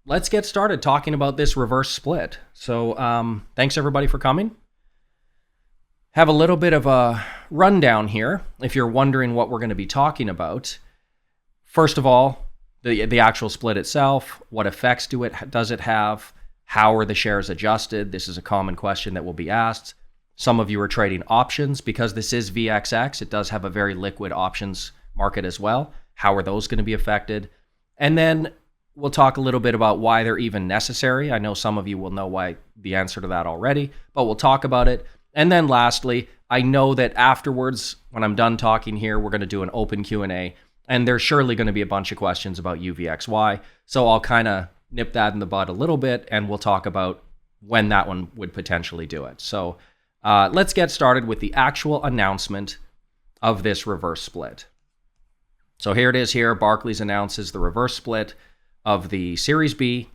let's get started talking about this reverse split. So thanks everybody for coming. Have a little bit of a rundown here if you're wondering what we're going to be talking about. First of all, the actual split itself, what effects does it have? How are the shares adjusted? This is a common question that will be asked. Some of you are trading options because this is VXX. It does have a very liquid options market as well. How are those going to be affected? And then we'll talk a little bit about why they're even necessary. I know some of you will know why the answer to that already, but we'll talk about it. And then lastly, I know that afterwards, when I'm done talking here, we're going to do an open Q&A, and there's surely going to be a bunch of questions about UVXY. So I'll kind of nip that in the bud a little bit, and we'll talk about when that one would potentially do it. So let's get started with the actual announcement of this reverse split. So here it is here. Barclays announces the reverse split of the Series B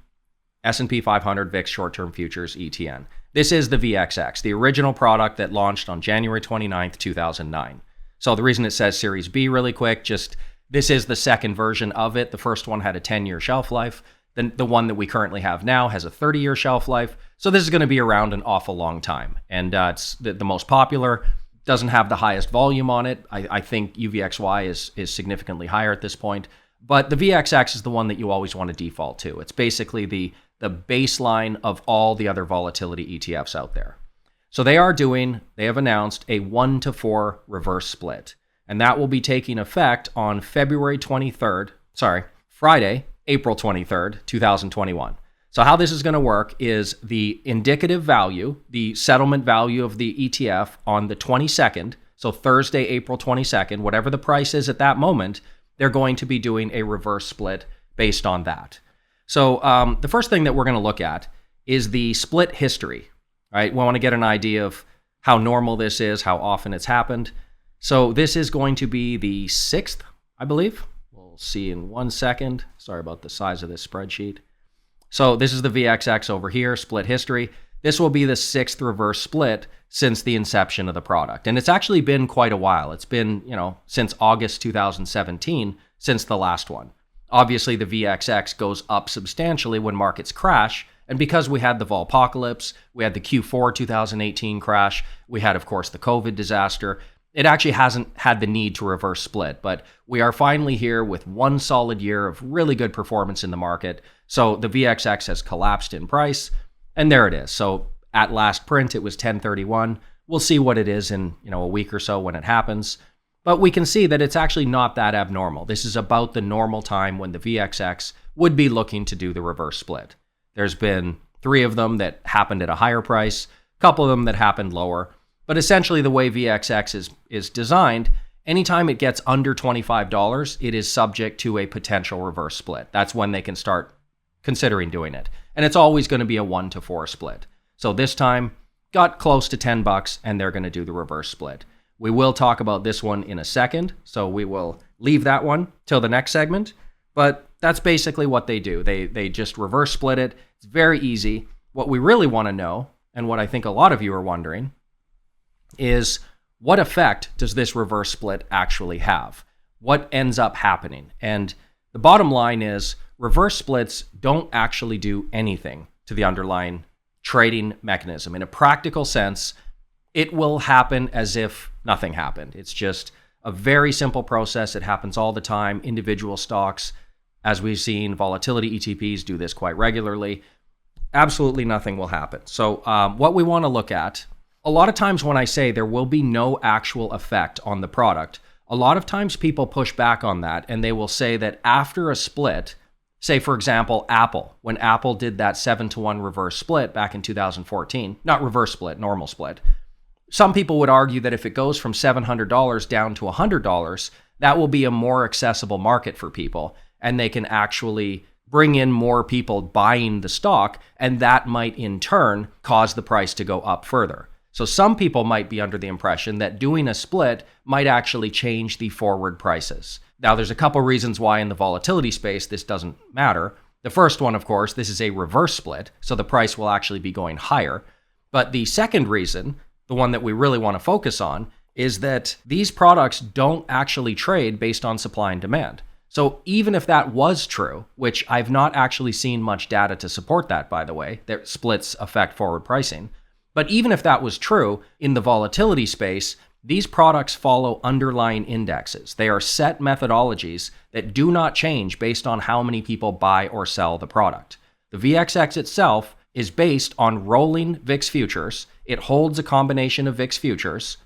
S&P 500 VIX short-term futures ETN. This is the VXX, the original product that launched on January 29th, 2009. So the reason it says Series B really quick, just this is the second version of it. The first one had a 10-year shelf life. The one that we currently have now has a 30-year shelf life. So this is going to be around an awful long time. And it's the most popular, doesn't have the highest volume on it. I think UVXY is significantly higher at this point. But the VXX is the one that you always want to default to. It's basically the baseline of all the other volatility ETFs out there. So they have announced a 1-to-4 reverse split. And that will be taking effect on Friday, April 23rd, 2021. So how this is going to work is the indicative value, the settlement value of the ETF on the 22nd, so Thursday, April 22nd, whatever the price is at that moment, they're going to be doing a reverse split based on that. So the first thing that we're going to look at is the split history, right? We want to get an idea of how normal this is, how often it's happened. So this is going to be the 6th, I believe. We'll see in 1 second. Sorry about the size of this spreadsheet. So this is the VXX over here, split history. This will be the 6th reverse split since the inception of the product. And it's actually been quite a while. It's been, since August 2017, since the last one. Obviously, the VXX goes up substantially when markets crash. And because we had the Volpocalypse, we had the Q4 2018 crash, we had, of course, the COVID disaster, it actually hasn't had the need to reverse split. But we are finally here with one solid year of really good performance in the market. So the VXX has collapsed in price. And there it is. So at last print, it was 1031. We'll see what it is in a week or so when it happens. But we can see that it's actually not that abnormal. This is about the normal time when the VXX would be looking to do the reverse split. There's been 3 of them that happened at a higher price, a couple of them that happened lower. But essentially the way VXX is designed, anytime it gets under $25, it is subject to a potential reverse split. That's when they can start considering doing it. And it's always going to be a 1-to-4 split. So this time got close to $10 and they're going to do the reverse split. We will talk about this one in a second, so we will leave that one till the next segment. But that's basically what they do. They just reverse split it. It's very easy. What we really want to know, and what I think a lot of you are wondering, is what effect does this reverse split actually have? What ends up happening? And the bottom line is reverse splits don't actually do anything to the underlying trading mechanism. In a practical sense, it will happen as if nothing happened. It's just a very simple process. It happens all the time. Individual stocks, as we've seen, volatility ETPs do this quite regularly. Absolutely nothing will happen. So what we want to look at, a lot of times when I say there will be no actual effect on the product, a lot of times people push back on that and they will say that after a split, say for example, Apple, when Apple did that 7-to-1 reverse split back in 2014, not reverse split, normal split, some people would argue that if it goes from $700 down to $100, that will be a more accessible market for people, and they can actually bring in more people buying the stock, and that might in turn cause the price to go up further. So some people might be under the impression that doing a split might actually change the forward prices. Now, there's a couple reasons why in the volatility space this doesn't matter. The first one, of course, this is a reverse split, so the price will actually be going higher. But the second reason, the one that we really want to focus on, is that these products don't actually trade based on supply and demand. So even if that was true, which I've not actually seen much data to support that, by the way, that splits affect forward pricing. But even if that was true, in the volatility space, these products follow underlying indexes. They are set methodologies that do not change based on how many people buy or sell the product. The VXX itself is based on rolling VIX futures. It holds a combination of VIX futures,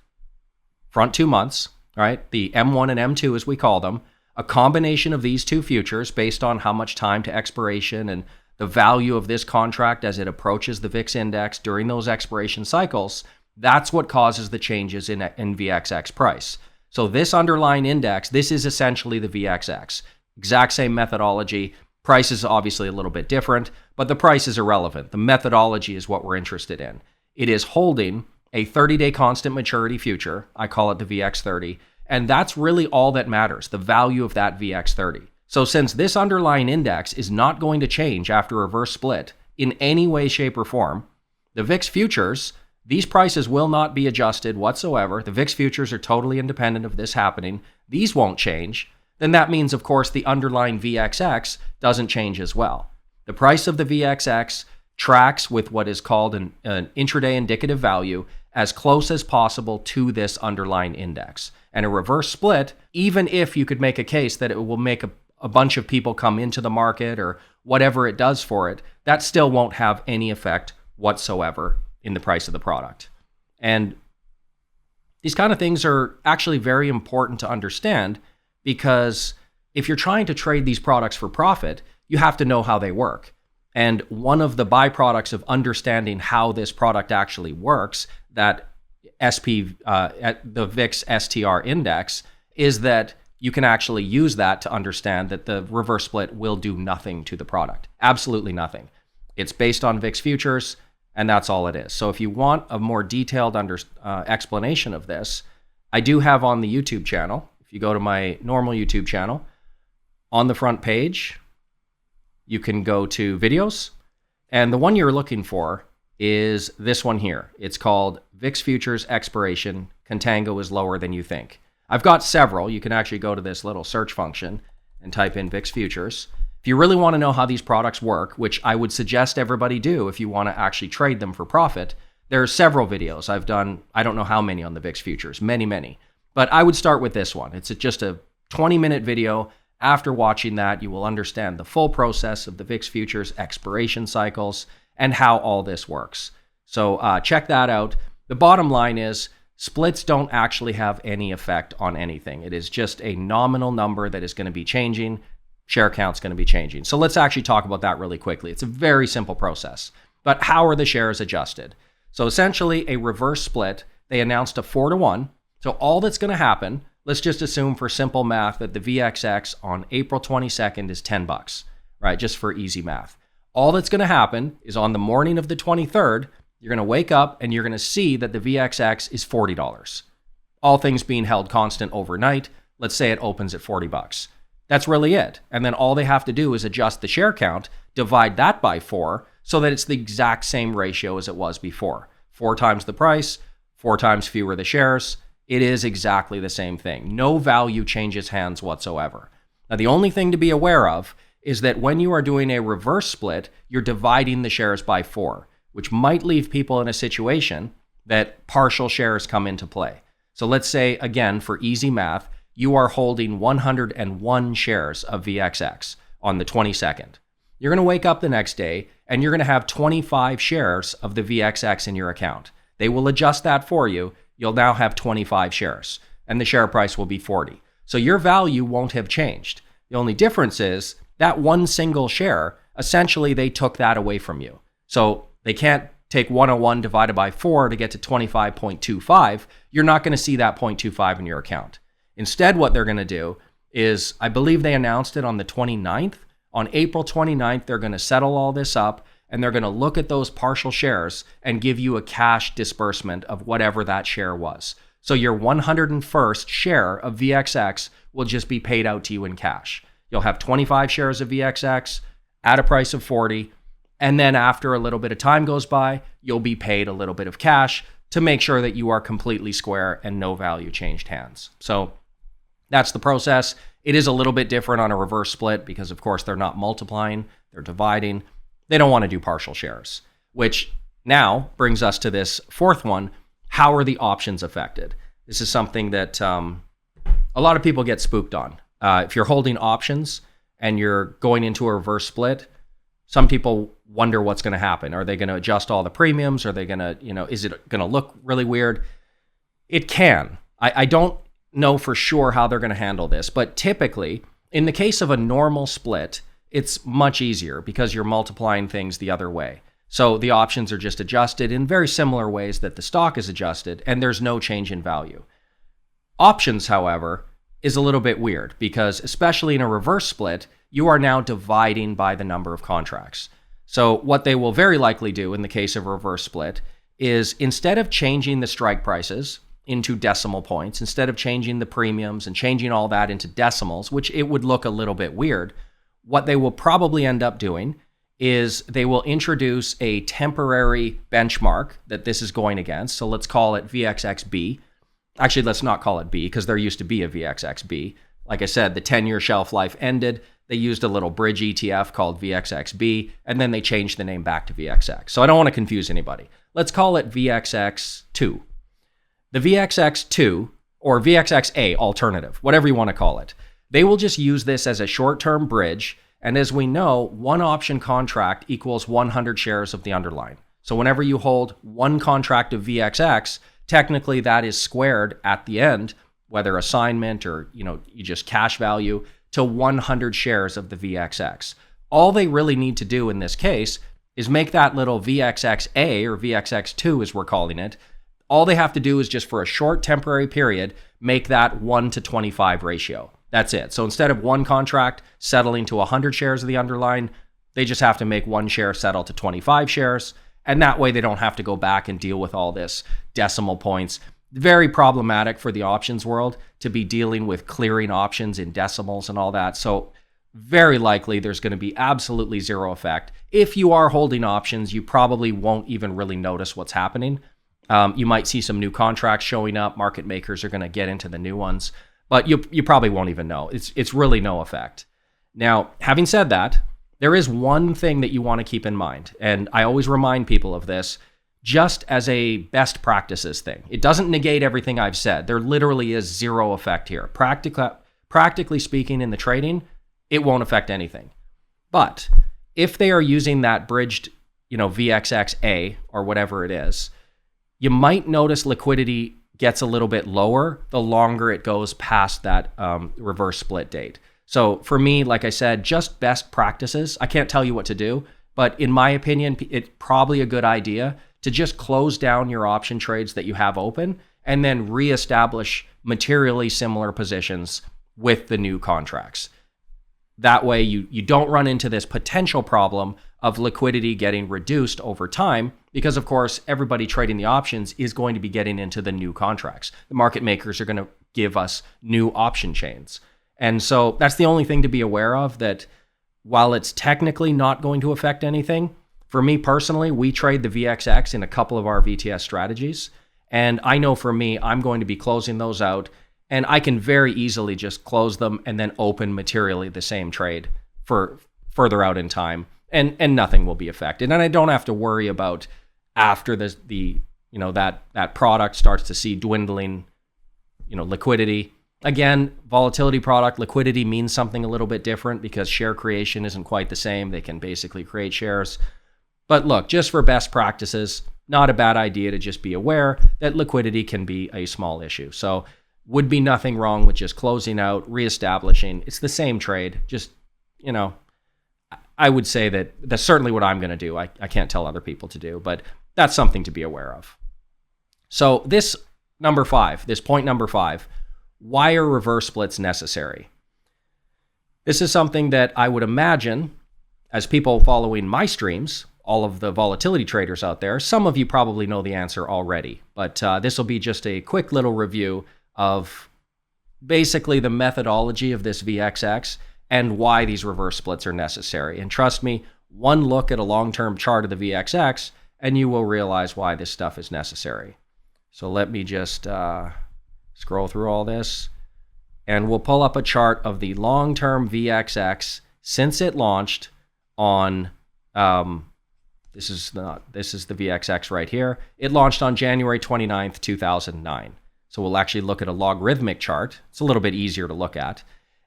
front 2 months, right? The M1 and M2 as we call them, a combination of these two futures based on how much time to expiration and the value of this contract as it approaches the VIX index during those expiration cycles. That's what causes the changes in VXX price. So this underlying index, this is essentially the VXX. Exact same methodology. Price is obviously a little bit different, but the price is irrelevant. The methodology is what we're interested in. It is holding a 30-day constant maturity future. I call it the VX30. And that's really all that matters, the value of that VX30. So since this underlying index is not going to change after reverse split in any way, shape, or form, the VIX futures, these prices will not be adjusted whatsoever. The VIX futures are totally independent of this happening. These won't change. Then that means, of course, the underlying VXX doesn't change as well. The price of the VXX tracks with what is called an intraday indicative value as close as possible to this underlying index. And a reverse split, even if you could make a case that it will make a bunch of people come into the market or whatever it does for it, that still won't have any effect whatsoever in the price of the product. And these kind of things are actually very important to understand, because if you're trying to trade these products for profit, you have to know how they work. And one of the byproducts of understanding how this product actually works, that the VIX STR index, is that you can actually use that to understand that the reverse split will do nothing to the product. Absolutely nothing. It's based on VIX futures, and that's all it is. So if you want a more detailed explanation of this, I do have on the YouTube channel. If you go to my normal YouTube channel, on the front page, you can go to videos, and the one you're looking for is this one here. It's called VIX Futures Expiration, Contango is Lower Than You Think. I've got several. You can actually go to this little search function and type in VIX Futures. If you really want to know how these products work, which I would suggest everybody do if you want to actually trade them for profit, there are several videos I've done. I don't know how many on the VIX Futures, many. But I would start with this one. It's just a 20-minute video. After watching that, you will understand the full process of the VIX Futures expiration cycles and how all this works. So check that out. The bottom line is splits don't actually have any effect on anything. It is just a nominal number that is going to be changing. Share count's going to be changing. So let's actually talk about that really quickly. It's a very simple process. But how are the shares adjusted? So essentially a reverse split, they announced a 4-to-1. So all that's going to happen, let's just assume for simple math that the VXX on April 22nd is $10, right? Just for easy math. All that's going to happen is on the morning of the 23rd, you're going to wake up and you're going to see that the VXX is $40. All things being held constant overnight, let's say it opens at $40. That's really it. And then all they have to do is adjust the share count, divide that by 4, so that it's the exact same ratio as it was before. 4 times the price, 4 times fewer the shares. It is exactly the same thing. No value changes hands whatsoever. Now, the only thing to be aware of is that when you are doing a reverse split, you're dividing the shares by 4, which might leave people in a situation that partial shares come into play. So let's say, again, for easy math, you are holding 101 shares of VXX on the 22nd. You're going to wake up the next day and you're going to have 25 shares of the VXX in your account. They will adjust that for you. You'll now have 25 shares and the share price will be 40. So your value won't have changed. The only difference is that one single share, essentially they took that away from you. So they can't take 101 divided by 4 to get to 25.25. You're not going to see that 0.25 in your account. Instead, what they're going to do is, I believe they announced it on the 29th. On April 29th, they're going to settle all this up and they're going to look at those partial shares and give you a cash disbursement of whatever that share was. So your 101st share of VXX will just be paid out to you in cash. You'll have 25 shares of VXX at a price of 40. And then after a little bit of time goes by, you'll be paid a little bit of cash to make sure that you are completely square and no value changed hands. So that's the process. It is a little bit different on a reverse split because, of course, they're not multiplying, they're dividing. They don't want to do partial shares, which now brings us to this fourth one. How are the options affected? This is something that a lot of people get spooked on. If you're holding options and you're going into a reverse split, some people wonder what's going to happen. Are they going to adjust all the premiums? Are they going to, is it going to look really weird? It can. I don't know for sure how they're going to handle this, but typically, in the case of a normal split, it's much easier because you're multiplying things the other way. So the options are just adjusted in very similar ways that the stock is adjusted, and there's no change in value. Options, however, is a little bit weird because, especially in a reverse split, you are now dividing by the number of contracts. So what they will very likely do in the case of a reverse split is, instead of changing the strike prices into decimal points, instead of changing the premiums and changing all that into decimals, which it would look a little bit weird, what they will probably end up doing is they will introduce a temporary benchmark that this is going against. So let's call it VXXB. Actually, let's not call it B because there used to be a VXXB. Like I said, the 10-year shelf life ended. They used a little bridge ETF called VXXB, and then they changed the name back to VXX. So I don't want to confuse anybody. Let's call it VXX2. The VXX2, or VXXA alternative, whatever you want to call it, they will just use this as a short-term bridge. And as we know, one option contract equals 100 shares of the underlying. So whenever you hold one contract of VXX, technically that is squared at the end, whether assignment or you just cash value, to 100 shares of the VXX. All they really need to do in this case is make that little VXXA, or VXX2 as we're calling it. All they have to do is just for a short temporary period, make that 1-to-25 ratio. That's it. So instead of one contract settling to 100 shares of the underlying, they just have to make one share settle to 25 shares. And that way they don't have to go back and deal with all this decimal points. Very problematic for the options world to be dealing with clearing options in decimals and all that. So very likely there's going to be absolutely zero effect. If you are holding options, you probably won't even really notice what's happening. You might see some new contracts showing up. Market makers are going to get into the new ones, but you probably won't even know. It's really no effect. Now, having said that, there is one thing that you want to keep in mind, and I always remind people of this, just as a best practices thing. It doesn't negate everything I've said. There literally is zero effect here. Practically speaking, in the trading, it won't affect anything. But if they are using that bridged, VXXA or whatever it is, you might notice liquidity gets a little bit lower the longer it goes past that reverse split date. So for me, like I said, just best practices. I can't tell you what to do, but in my opinion, it's probably a good idea to just close down your option trades that you have open and then reestablish materially similar positions with the new contracts. That way you don't run into this potential problem of liquidity getting reduced over time because, of course, everybody trading the options is going to be getting into the new contracts. The market makers are going to give us new option chains. And so that's the only thing to be aware of, that while it's technically not going to affect anything, for me personally, we trade the VXX in a couple of our VTS strategies. And I know for me, I'm going to be closing those out, and I can very easily just close them and then open materially the same trade for further out in time, and nothing will be affected. And I don't have to worry about after that product starts to see dwindling, liquidity. Again, volatility product liquidity means something a little bit different because share creation isn't quite the same. They can basically create shares. But look, just for best practices, not a bad idea to just be aware that liquidity can be a small issue. So would be nothing wrong with just closing out, reestablishing. It's the same trade. Just, I would say that that's certainly what I'm going to do. I can't tell other people to do, but that's something to be aware of. So this point number 5, why are reverse splits necessary? This is something that I would imagine, as people following my streams, all of the volatility traders out there, some of you probably know the answer already, but this will be just a quick little review of basically the methodology of this VXX and why these reverse splits are necessary. And trust me, one look at a long-term chart of the VXX and you will realize why this stuff is necessary. So let me just scroll through all this. and we'll pull up a chart of the long-term VXX since it launched on, this is the VXX right here. It launched on January 29th, 2009. So we'll actually look at a logarithmic chart. It's a little bit easier to look at.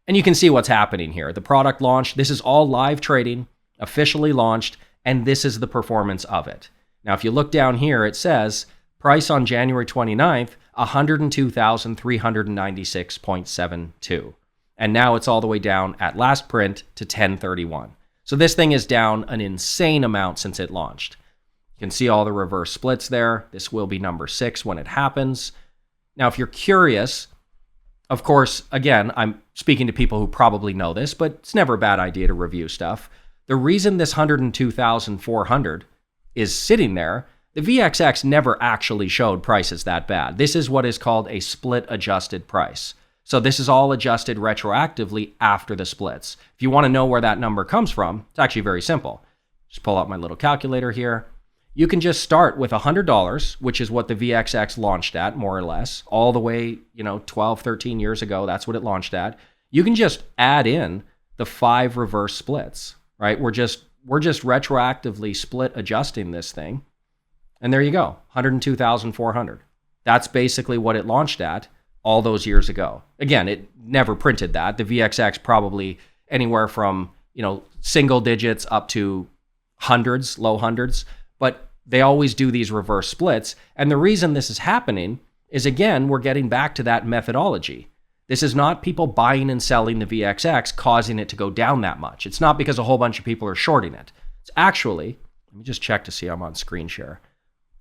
And you can see what's happening here. The product launched. This is all live trading, officially launched, and this is the performance of it. Now, if you look down here, it says price on January 29th, 102,396.72. And now it's all the way down at last print to 1031. So this thing is down an insane amount since it launched. You can see all the reverse splits there. This will be number 6 when it happens. Now, if you're curious, of course, again, I'm speaking to people who probably know this, but it's never a bad idea to review stuff. The reason this 102,400 is sitting there, the VXX never actually showed prices that bad. This is what is called a split adjusted price. So this is all adjusted retroactively after the splits. If you want to know where that number comes from, it's actually very simple. Just pull out my little calculator here. You can just start with $100, which is what the VXX launched at, more or less, all the way, 12, 13 years ago. That's what it launched at. You can just add in the 5 reverse splits, right? We're just retroactively split adjusting this thing. And there you go, 102,400. That's basically what it launched at all those years ago. Again, it never printed that. The VXX probably anywhere from, single digits up to hundreds, low hundreds. But they always do these reverse splits. And the reason this is happening is, again, we're getting back to that methodology. This is not people buying and selling the VXX causing it to go down that much. It's not because a whole bunch of people are shorting it. It's actually, let me just check to see I'm on screen share.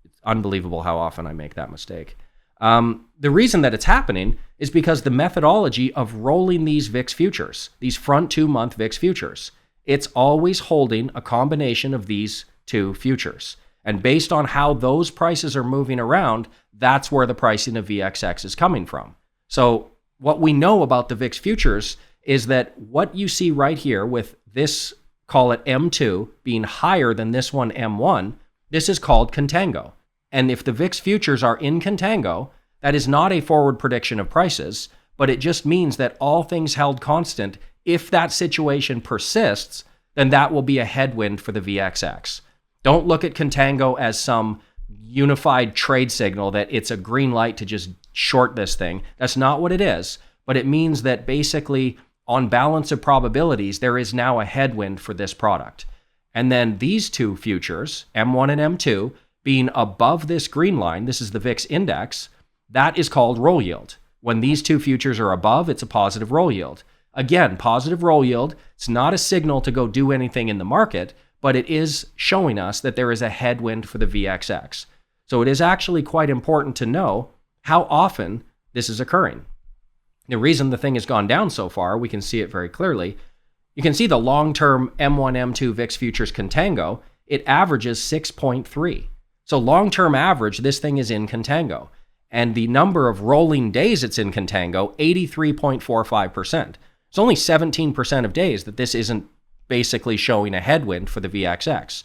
It's unbelievable how often I make that mistake. The reason that it's happening is because the methodology of rolling these VIX futures, these front 2-month VIX futures, it's always holding a combination of these 2 futures. And based on how those prices are moving around, that's where the pricing of VXX is coming from. So what we know about the VIX futures is that what you see right here with this, call it M2, being higher than this one M1, this is called contango. And if the VIX futures are in contango, that is not a forward prediction of prices, but it just means that all things held constant, if that situation persists, then that will be a headwind for the VXX. Don't look at contango as some unified trade signal that it's a green light to just short this thing. That's not what it is, but it means that basically on balance of probabilities, there is now a headwind for this product. And then these 2 futures, M1 and M2, being above this green line, this is the VIX index, that is called roll yield. When these 2 futures are above, it's a positive roll yield. Again, positive roll yield, it's not a signal to go do anything in the market, but it is showing us that there is a headwind for the VXX. So it is actually quite important to know how often this is occurring. The reason the thing has gone down so far, we can see it very clearly. You can see the long-term M1, M2 VIX futures contango, it averages 6.3. So long-term average, this thing is in contango. And the number of rolling days it's in contango, 83.45%. It's only 17% of days that this isn't basically showing a headwind for the VXX.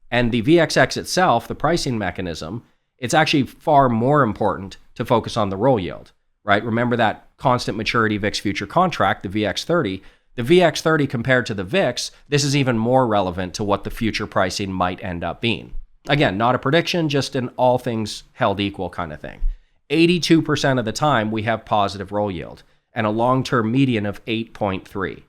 And the VXX itself, the pricing mechanism, it's actually far more important to focus on the roll yield, right? Remember that constant maturity VIX future contract, the VX30. The VX30 compared to the VIX, this is even more relevant to what the future pricing might end up being. Again, not a prediction, just an all things held equal kind of thing. 82% of the time, we have positive roll yield and a long-term median of 8.3.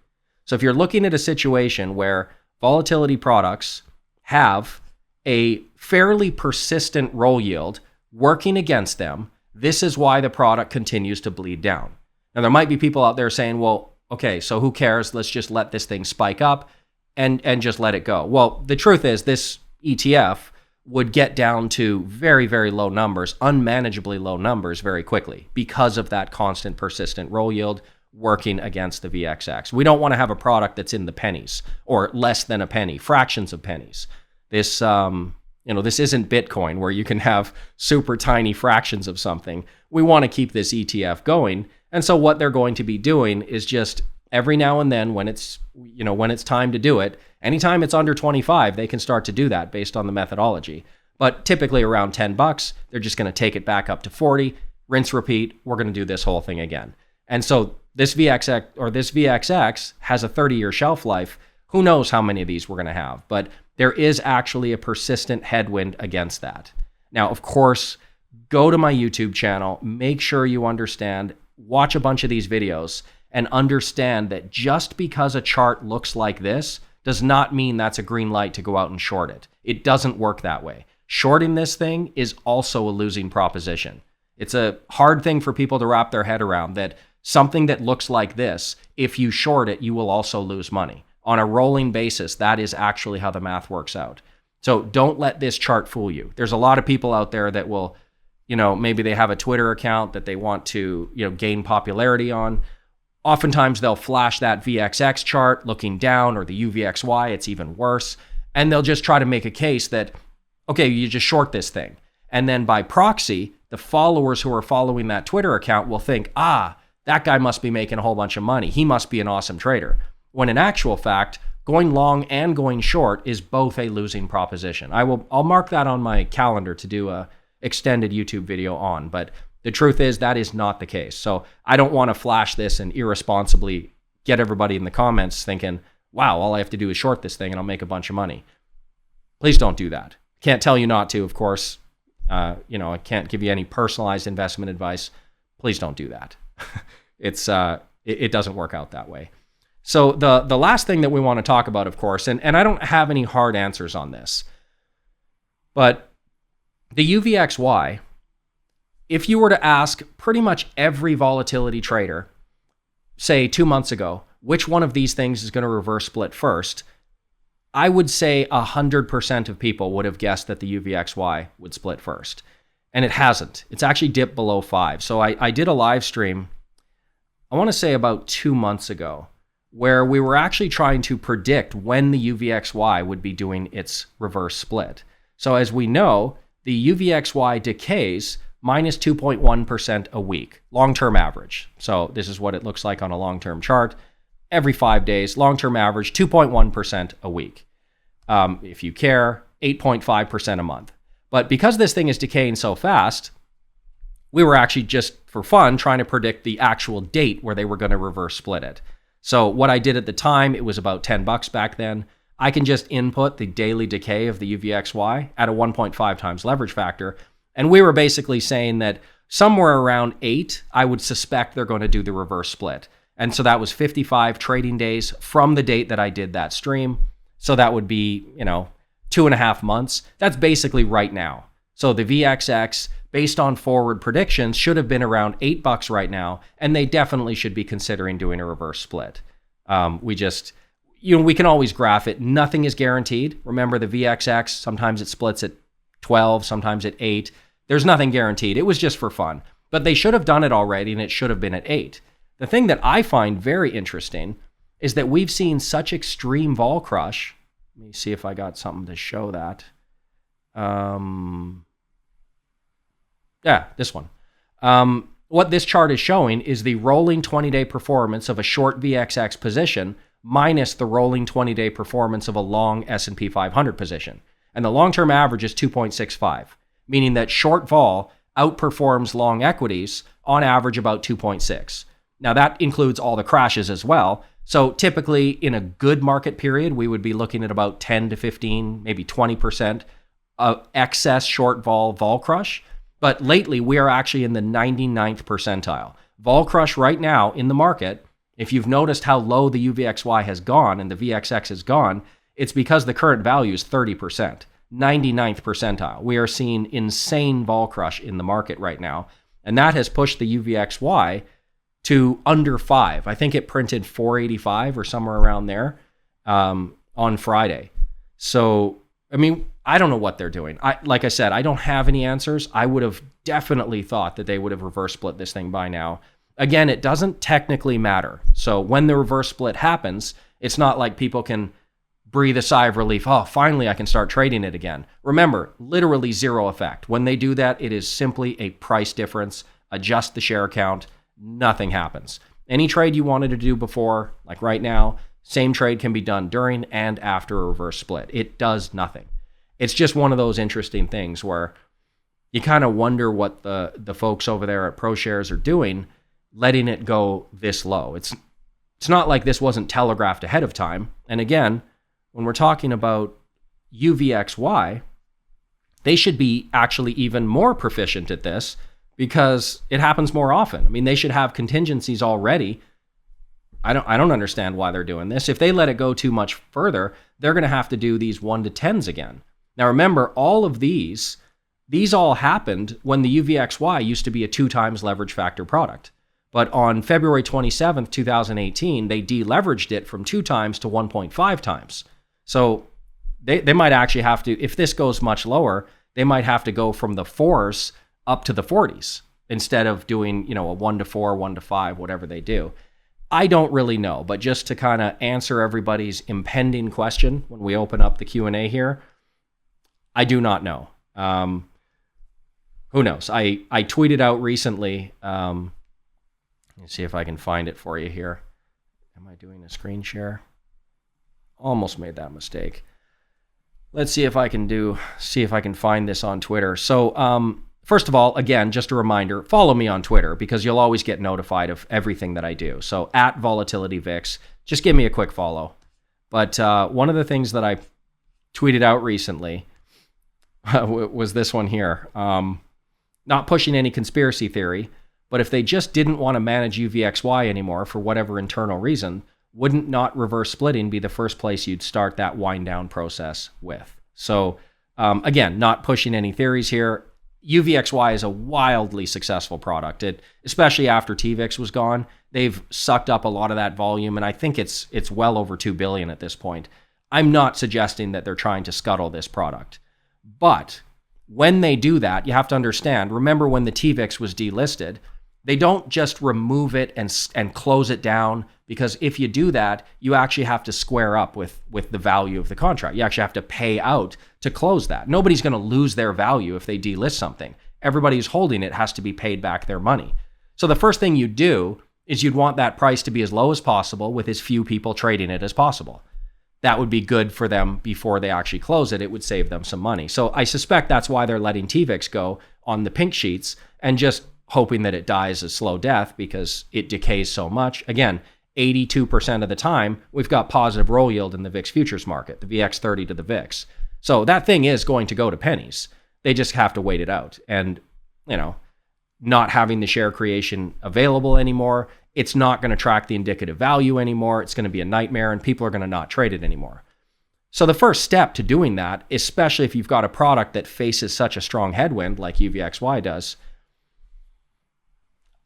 So if you're looking at a situation where volatility products have a fairly persistent roll yield working against them, this is why the product continues to bleed down. Now, there might be people out there saying, well, okay, so who cares? Let's just let this thing spike up and just let it go. Well, the truth is this ETF would get down to very, very low numbers, unmanageably low numbers very quickly because of that constant persistent roll yield working against the VXX. We don't want to have a product that's in the pennies or less than a penny, fractions of pennies. This, this isn't Bitcoin where you can have super tiny fractions of something. We want to keep this ETF going. And so what they're going to be doing is just every now and then when it's time to do it, anytime it's under 25, they can start to do that based on the methodology. But typically around $10, they're just going to take it back up to 40, rinse, repeat. We're going to do this whole thing again. And so this VXX or this VXX has a 30-year shelf life. Who knows how many of these we're going to have, but there is actually a persistent headwind against that. Now, of course, go to my YouTube channel, make sure you understand, watch a bunch of these videos, and understand that just because a chart looks like this does not mean that's a green light to go out and short it. It doesn't work that way. Shorting this thing is also a losing proposition. It's a hard thing for people to wrap their head around, that something that looks like this, if you short it, you will also lose money. On a rolling basis, that is actually how the math works out. So don't let this chart fool you. There's a lot of people out there that will, maybe they have a Twitter account that they want to, gain popularity on. Oftentimes they'll flash that VXX chart looking down, or the UVXY, it's even worse. And they'll just try to make a case that, okay, you just short this thing. And then by proxy, the followers who are following that Twitter account will think, that guy must be making a whole bunch of money. He must be an awesome trader. When in actual fact, going long and going short is both a losing proposition. I'll mark that on my calendar to do a extended YouTube video on, but the truth is that is not the case. So I don't want to flash this and irresponsibly get everybody in the comments thinking, wow, all I have to do is short this thing and I'll make a bunch of money. Please don't do that. Can't tell you not to, of course. I can't give you any personalized investment advice. Please don't do that. It doesn't work out that way. So the last thing that we want to talk about, of course, and I don't have any hard answers on this, but the UVXY, if you were to ask pretty much every volatility trader, say 2 months ago, which one of these things is going to reverse split first, I would say 100% of people would have guessed that the UVXY would split first. And it hasn't. It's actually dipped below 5. So I did a live stream, I want to say about 2 months ago, where we were actually trying to predict when the UVXY would be doing its reverse split. So as we know, the UVXY decays minus 2.1% a week, long-term average. So this is what it looks like on a long-term chart. Every 5 days, long-term average, 2.1% a week. If you care, 8.5% a month. But because this thing is decaying so fast, we were actually just for fun trying to predict the actual date where they were going to reverse split it. So what I did at the time, it was about $10 back then. I can just input the daily decay of the UVXY at a 1.5 times leverage factor. And we were basically saying that somewhere around 8, I would suspect they're going to do the reverse split. And so that was 55 trading days from the date that I did that stream. So that would be, 2.5 months. That's basically right now. So the VXX, based on forward predictions, should have been around $8 right now, and they definitely should be considering doing a reverse split. We can always graph it. Nothing is guaranteed. Remember the VXX, sometimes it splits at 12, sometimes at 8. There's nothing guaranteed. It was just for fun. But they should have done it already, and it should have been at 8. The thing that I find very interesting is that we've seen such extreme vol crush. Let me see if I got something to show that. Yeah, this one. What this chart is showing is the rolling 20-day performance of a short VXX position minus the rolling 20-day performance of a long S&P 500 position. And the long-term average is 2.65, meaning that short vol outperforms long equities on average about 2.6. Now that includes all the crashes as well. So typically in a good market period, we would be looking at about 10 to 15, maybe 20% of excess short vol crush. But lately, we are actually in the 99th percentile. Vol crush right now in the market, if you've noticed how low the UVXY has gone and the VXX has gone, it's because the current value is 30%, 99th percentile. We are seeing insane vol crush in the market right now. And that has pushed the UVXY to under 5. I think it printed 485 or somewhere around there on Friday. So, I don't know what they're doing. Like I said, I don't have any answers. I would have definitely thought that they would have reverse split this thing by now. Again, it doesn't technically matter. So when the reverse split happens, it's not like people can breathe a sigh of relief. Oh, finally I can start trading it again. Remember, literally zero effect. When they do that, it is simply a price difference. Adjust the share count. Nothing happens. Any trade you wanted to do before, like right now, same trade can be done during and after a reverse split. It does nothing. It's just one of those interesting things where you kind of wonder what the folks over there at ProShares are doing. letting it go this low. It's not like this wasn't telegraphed ahead of time. And again, when we're talking about UVXY, they should be actually even more proficient at this because it happens more often. I mean, they should have contingencies already. I don't understand why they're doing this. If they let it go too much further, they're going to have to do these 1 to 10s again. Now remember, all of these all happened when the UVXY used to be a 2 times leverage factor product. But on February 27th, 2018, they deleveraged it from 2 times to 1.5 times. So they might actually have to, if this goes much lower, they might have to go from the 4s up to the 40s instead of doing, a 1 to 4, 1 to 5, whatever they do. I don't really know, but just to kind of answer everybody's impending question when we open up the Q&A here, I do not know. Who knows? I tweeted out recently, let me see if I can find it for you here. Am I doing a screen share? Almost made that mistake. Let's see if I can find this on Twitter. So, first of all, again, just a reminder, follow me on Twitter because you'll always get notified of everything that I do. So at Volatility VIX, just give me a quick follow. But one of the things that I tweeted out recently was this one here. Not pushing any conspiracy theory, but if they just didn't want to manage UVXY anymore for whatever internal reason, wouldn't not reverse splitting be the first place you'd start that wind down process with? So again, not pushing any theories here. UVXY is a wildly successful product. Especially after TVIX was gone, they've sucked up a lot of that volume, and I think it's well over $2 billion at this point. I'm not suggesting that they're trying to scuttle this product, but when they do that, you have to understand, remember when the TVIX was delisted, they don't just remove it and close it down, because if you do that, you actually have to square up with the value of the contract. You actually have to pay out to close that. Nobody's going to lose their value if they delist something. Everybody who's holding it has to be paid back their money. So the first thing you do is you'd want that price to be as low as possible with as few people trading it as possible. That would be good for them before they actually close it. It would save them some money. So I suspect that's why they're letting TVIX go on the pink sheets and just hoping that it dies a slow death because it decays so much. Again, 82% of the time, we've got positive roll yield in the VIX futures market, the VX30 to the VIX. So that thing is going to go to pennies. They just have to wait it out. And, not having the share creation available anymore, it's not going to track the indicative value anymore. It's going to be a nightmare, and people are going to not trade it anymore. So the first step to doing that, especially if you've got a product that faces such a strong headwind like UVXY does,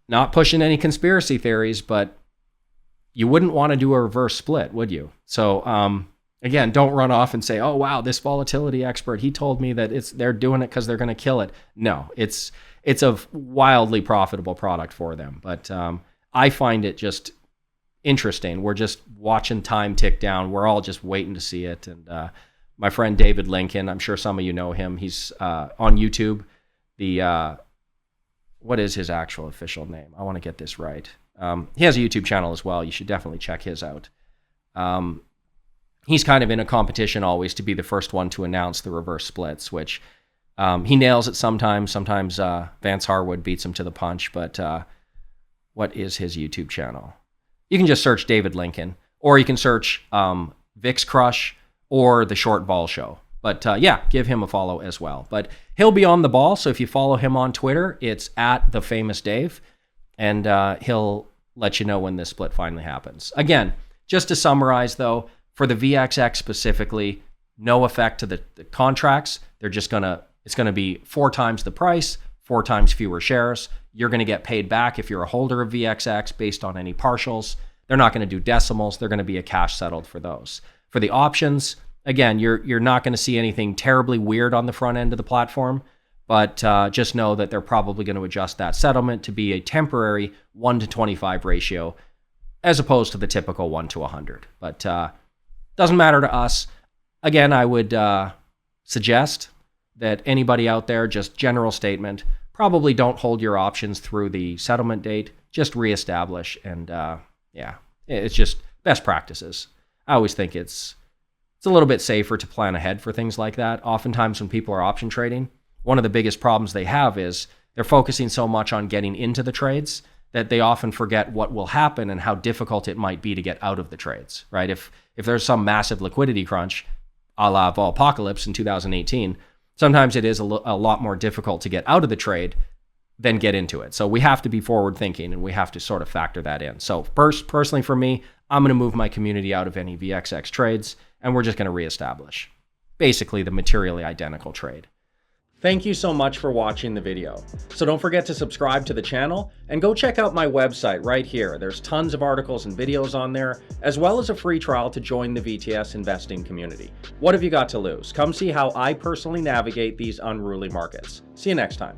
not pushing any conspiracy theories, but you wouldn't want to do a reverse split, would you? So again, don't run off and say, oh, wow, this volatility expert, he told me that they're doing it because they're going to kill it. No, it's a wildly profitable product for them. But I find it just interesting. We're just watching time tick down. We're all just waiting to see it. And my friend David Lincoln, I'm sure some of you know him. He's on YouTube. What is his actual official name? I want to get this right. He has a YouTube channel as well. You should definitely check his out. He's kind of in a competition always to be the first one to announce the reverse splits, which he nails it sometimes. Sometimes Vance Harwood beats him to the punch. But what is his YouTube channel? You can just search David Lincoln, or you can search VIX Crush or The Short Vol Show. But yeah, give him a follow as well. But he'll be on the ball. So if you follow him on Twitter, it's at @TheFamousDave. And he'll let you know when this split finally happens. Again, just to summarize though, for the VXX specifically, no effect to the contracts. They're just it's gonna be 4 times the price, 4 times fewer shares. You're gonna get paid back if you're a holder of VXX based on any partials. They're not gonna do decimals. They're gonna be a cash settled for those. For the options, again, you're not gonna see anything terribly weird on the front end of the platform. But just know that they're probably going to adjust that settlement to be a temporary 1 to 25 ratio as opposed to the typical 1 to 100. But doesn't matter to us. Again, I would suggest that anybody out there, just general statement, probably don't hold your options through the settlement date. Just reestablish. And yeah, it's just best practices. I always think it's a little bit safer to plan ahead for things like that. Oftentimes when people are option trading, one of the biggest problems they have is they're focusing so much on getting into the trades that they often forget what will happen and how difficult it might be to get out of the trades, right? If there's some massive liquidity crunch, a la Volapocalypse in 2018, sometimes it is a lot more difficult to get out of the trade than get into it. So we have to be forward thinking, and we have to sort of factor that in. So personally for me, I'm going to move my community out of any VXX trades, and we're just going to reestablish basically the materially identical trade. Thank you so much for watching the video. So don't forget to subscribe to the channel and go check out my website right here. There's tons of articles and videos on there, as well as a free trial to join the VTS investing community. What have you got to lose? Come see how I personally navigate these unruly markets. See you next time.